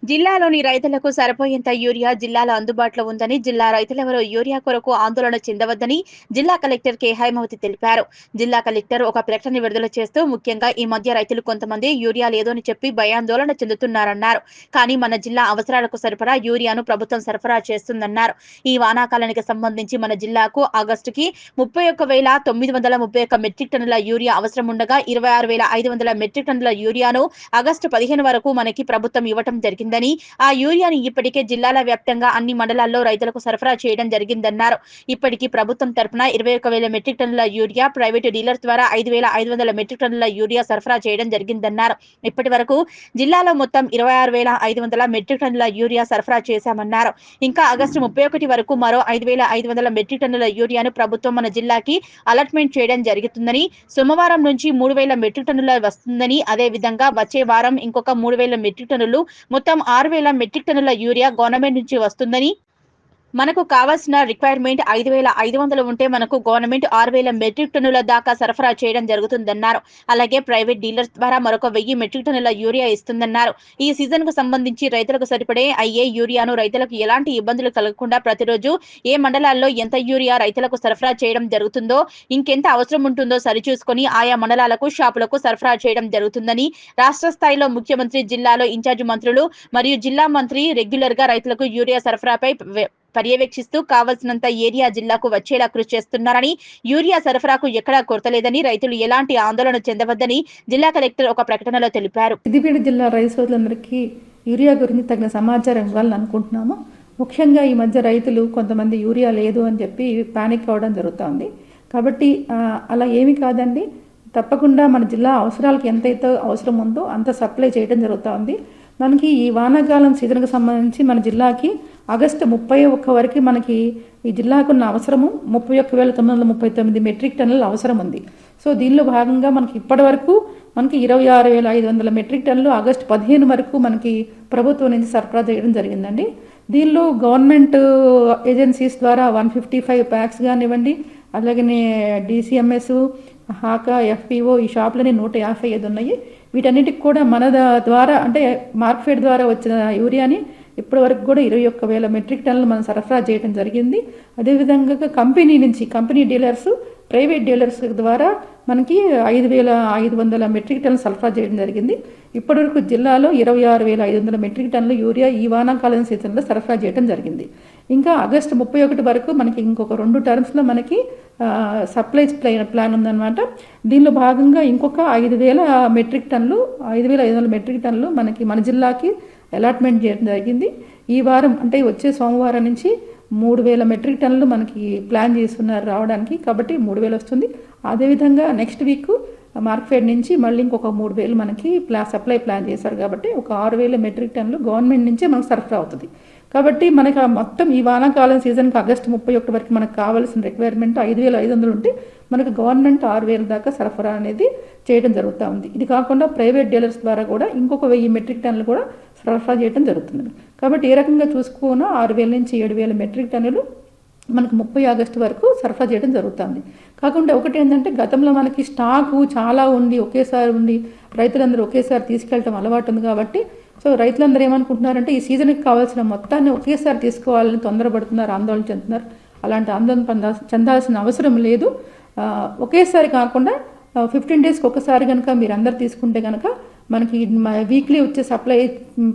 జిల్లాలోని రైతులకు సరిపోయేంత యూరియా జిల్లాలో అందుబాటులో ఉందని జిల్లా రైతులెవరూ యూరియా కొరకు ఆందోళన చెందవద్దని జిల్లా కలెక్టర్ కె హైమావతి తెలిపారు. జిల్లా కలెక్టర్ ఒక ప్రకటన విడుదల చేస్తూ ముఖ్యంగా ఈ మధ్య రైతులు కొంతమంది యూరియా లేదు అని చెప్పి భయాందోళన చెందుతున్నారన్నారు. కానీ మన జిల్లా అవసరాలకు సరిపడా యూరియాను ప్రభుత్వం సరఫరా చేస్తుందన్నారు. ఈ వానాకాలానికి సంబంధించి మన జిల్లాకు ఆగస్టుకి 31,931 మెట్రిక్ టన్నుల యూరియా అవసరం ఉండగా 26,500 మెట్రిక్ టన్నుల యూరియాను ఆగస్టు 15 వరకు మనకి ప్రభుత్వం ఇవ్వటం జరిగింది. ఆ యూరియాని ఇప్పటికే జిల్లాల వ్యాప్తంగా అన్ని మండలాల్లో రైతులకు సరఫరా చేయడం జరిగిందన్నారు. ఇప్పటికీ ప్రభుత్వం తరపున 21,000 మెట్రిక్ టన్నుల యూరియా, ప్రైవేటు డీలర్స్ ద్వారా 5,500 మెట్రిక్ టన్నుల యూరియా సరఫరా చేయడం జరిగిందన్నారు. ఇప్పటి వరకు జిల్లాలో మొత్తం 26,500 మెట్రిక్ టన్నుల యూరియా సరఫరా చేశామన్నారు. ఇంకా ఆగస్టు 31 వరకు మరో 5,500 మెట్రిక్ టన్నుల యూరియాను ప్రభుత్వం మన జిల్లాకి అలాట్మెంట్ చేయడం జరుగుతుందని, సోమవారం నుంచి 3,000 మెట్రిక్ టన్నుల వస్తుందని, అదే విధంగా వచ్చే వారం ఇంకొక 3,000 మెట్రిక్ టన్నులు మొత్తం 6,000 మెట్రిక్ టన్నుల యూరియా గవర్నమెంట్ నుంచి వస్తుందని, మనకు కావాల్సిన రిక్వైర్మెంట్ 5,500 ఉంటే మనకు గవర్నమెంట్ 6,000 మెట్రిక్ టన్నుల దాకా సరఫరా చేయడం జరుగుతుందన్నారు. అలాగే ప్రైవేట్ డీలర్స్ ద్వారా మరొక 1,000 మెట్రిక్ టన్నుల యూరియా ఇస్తుందన్నారు. ఈ సీజన్ కు సంబంధించి రైతులకు సరిపడే అయ్యే యూరియాను రైతులకు ఎలాంటి ఇబ్బందులు కలగకుండా ప్రతిరోజు ఏ మండలాల్లో ఎంత యూరియా రైతులకు సరఫరా చేయడం జరుగుతుందో, ఇంకెంత అవసరం ఉంటుందో సరిచూసుకొని ఆయా మండలాలకు షాపులకు సరఫరా చేయడం జరుగుతుందని, రాష్ట్ర స్థాయిలో ముఖ్యమంత్రి, జిల్లాలో ఇన్ఛార్జి మంత్రులు మరియు జిల్లా మంత్రి రెగ్యులర్ గా రైతులకు యూరియా సరఫరాపై పర్యవేక్షిస్తూ కావలసినంత ఏరియా జిల్లాకు వచ్చేలా కృషి చేస్తున్నారని, యూరియా సరఫరాకు ఎక్కడా కొరత లేదని, రైతులు ఎలాంటి ఆందోళన చెందవద్దని జిల్లా కలెక్టర్ ఒక ప్రకటనలో తెలిపారు. సిద్దిపేట జిల్లా రైతు సోదరులందరికీ యూరియా గురించి తగిన సమాచారం ఇవ్వాలని అనుకుంటున్నాము. ముఖ్యంగా ఈ మధ్య రైతులు కొంతమంది యూరియా లేదు అని చెప్పి పానిక్ అవడం జరుగుతుంది. కాబట్టి అలా ఏమీ కాదండి, తప్పకుండా మన జిల్లా అవసరాలకు ఎంతైతే అవసరం ఉందో అంత సప్లై చేయడం జరుగుతుంది. మనకి ఈ వానాకాలం సీజన్కి సంబంధించి మన జిల్లాకి ఆగస్టు 31 వరకు మనకి ఈ జిల్లాకున్న అవసరము 31,939 మెట్రిక్ టన్నుల అవసరం ఉంది. సో దీనిలో భాగంగా మనకి ఇప్పటి వరకు మనకి 26,500 మెట్రిక్ టన్నులు ఆగస్టు 15 వరకు మనకి ప్రభుత్వం నుంచి సరఫరా చేయడం జరిగిందండి. దీనిలో గవర్నమెంట్ ఏజెన్సీస్ ద్వారా 155 ప్యాక్స్ కానివ్వండి, అలాగనే DCMS, హాకా, FPO ఈ షాపులని 155 ఉన్నాయి. వీటన్నిటికి కూడా మన ద్వారా అంటే మార్కెట్ ద్వారా వచ్చిన యూరియాని ఇప్పటి వరకు కూడా 21,000 మెట్రిక్ టన్నులు మనం సరఫరా చేయడం జరిగింది. అదేవిధంగా కంపెనీ డీలర్స్, ప్రైవేట్ డీలర్స్ ద్వారా మనకి 5,500 మెట్రిక్ టన్నులు సరఫరా చేయడం జరిగింది. ఇప్పటివరకు జిల్లాలో 26,500 మెట్రిక్ టన్నులు యూరియా ఈ వానాకాలం సీజన్లో సరఫరా చేయడం జరిగింది. ఇంకా ఆగస్టు 31 వరకు మనకి ఇంకొక 2 టర్మ్స్లో మనకి సప్లై ప్లాన్ ఉందన్నమాట. దీనిలో భాగంగా ఇంకొక 5,000 మెట్రిక్ టన్నులు 5,500 మెట్రిక్ టన్నులు మనకి మన జిల్లాకి అలాట్మెంట్ చేయడం జరిగింది. ఈ వారం అంటే వచ్చే సోమవారం నుంచి 3,000 మెట్రిక్ టన్నులు మనకి ప్లాన్ చేస్తున్నారు రావడానికి, కాబట్టి 3,000 వస్తుంది. అదేవిధంగా నెక్స్ట్ వీక్ మార్కెట్ నుంచి మళ్ళీ ఇంకొక 3,000 మనకి సప్లై ప్లాన్ చేశారు, కాబట్టి ఒక 6,000 మెట్రిక్ టన్నులు గవర్నమెంట్ నుంచే మనకు సరఫరా అవుతుంది. కాబట్టి మనకి మొత్తం ఈ వానాకాలం సీజన్కి ఆగస్టు 31 వరకు మనకు కావాల్సిన రిక్వైర్మెంట్ 5,500 ఉంటే మనకు గవర్నమెంట్ 6,000 దాకా సరఫరా అనేది చేయడం జరుగుతూ ఉంది. ఇది కాకుండా ప్రైవేట్ డీలర్స్ ద్వారా కూడా ఇంకొక 1,000 మెట్రిక్ టన్నులు కూడా సరఫరా చేయడం జరుగుతుంది. కాబట్టి ఏ రకంగా చూసుకున్నా 6,000 నుంచి 7,000 మెట్రిక్ టన్నులు మనకు 30 ఆగస్టు వరకు సరఫరా చేయడం జరుగుతుంది. కాకుండా ఒకటి ఏంటంటే, గతంలో మనకి స్టాకు చాలా ఒకేసారి ఉండి రైతులందరూ ఒకేసారి తీసుకెళ్ళటం అలవాటు ఉంది. కాబట్టి సో రైతులందరూ ఏమనుకుంటున్నారంటే ఈ సీజన్కి కావాల్సిన మొత్తాన్ని ఒకేసారి తీసుకోవాలని తొందరపడుతున్నారు, ఆందోళన చెందుతున్నారు. అలాంటి ఆందోళన చెందాల్సిన అవసరం లేదు. ఒకేసారి కాకుండా 15 డేస్కి ఒకసారి కనుక మీరు అందరు తీసుకుంటే కనుక మనకి వీక్లీ వచ్చే సప్లై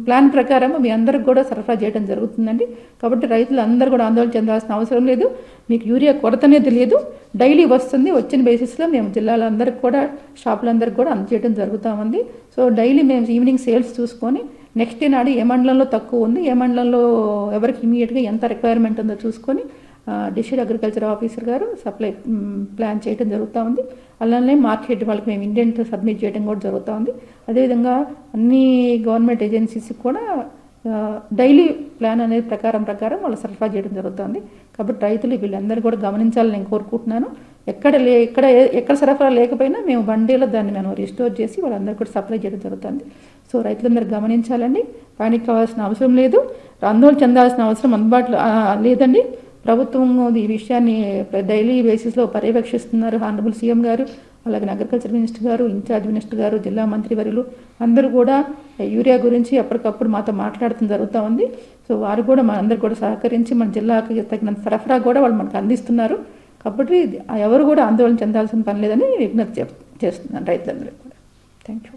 ప్లాన్ ప్రకారం మీ అందరికి కూడా సరఫరా చేయడం జరుగుతుందండి. కాబట్టి రైతులు అందరూ కూడా ఆందోళన చెందాల్సిన అవసరం లేదు. మీకు యూరియా కొరత అనేది లేదు, డైలీ వస్తుంది. వచ్చిన బేసిస్లో మేము జిల్లాలందరికీ కూడా షాపులందరికీ కూడా అందజేయడం జరుగుతూ ఉంది. సో డైలీ మేము ఈవినింగ్ సేల్స్ చూసుకొని నెక్స్ట్ డే నాడు ఏ మండలంలో తక్కువ ఉంది, ఏ మండలంలో ఎవరికి ఇమీడియట్గా ఎంత రిక్వైర్మెంట్ ఉందో చూసుకొని డిస్ట్రిక్ట్ అగ్రికల్చర్ ఆఫీసర్ గారు సప్లై ప్లాన్ చేయడం జరుగుతూ ఉంది. అలానే మార్కెట్ వాళ్ళకి మేము ఇండెంట్ సబ్మిట్ చేయడం కూడా జరుగుతూ ఉంది. అదేవిధంగా అన్ని గవర్నమెంట్ ఏజెన్సీస్కి కూడా డైలీ ప్లాన్ అనేది ప్రకారం వాళ్ళు సరఫరా చేయడం జరుగుతుంది. కాబట్టి రైతులు వీళ్ళందరూ కూడా గమనించాలని నేను కోరుకుంటున్నాను. ఎక్కడ సరఫరా లేకపోయినా మేము బండిలో దాన్ని మనం రిస్టోర్ చేసి వాళ్ళందరూ కూడా సప్లై చేయడం జరుగుతుంది. సో రైతులందరూ గమనించాలండి, పానిక్ కావాల్సిన అవసరం లేదు, ఆందోళన చెందాల్సిన అవసరం అందుబాటులో లేదండి. ప్రభుత్వం ఈ విషయాన్ని డైలీ బేసిస్లో పర్యవేక్షిస్తున్నారు. హానరబుల్ సీఎం గారు, అలాగే అగ్రికల్చర్ మినిస్టర్ గారు, ఇన్ఛార్జ్ మినిస్టర్ గారు, జిల్లా మంత్రివర్యులు అందరూ కూడా యూరియా గురించి ఎప్పటికప్పుడు మాతో మాట్లాడటం జరుగుతూ ఉంది. సో వారు కూడా మనందరూ కూడా సహకరించి మన జిల్లాకి తగినంత సరఫరా కూడా వాళ్ళు మనకు అందిస్తున్నారు. కాబట్టి ఎవరు కూడా ఆందోళన చెందాల్సిన పని లేదని విజ్ఞప్తి చేస్తున్నాను రైతులందరికీ కూడా. Thank you.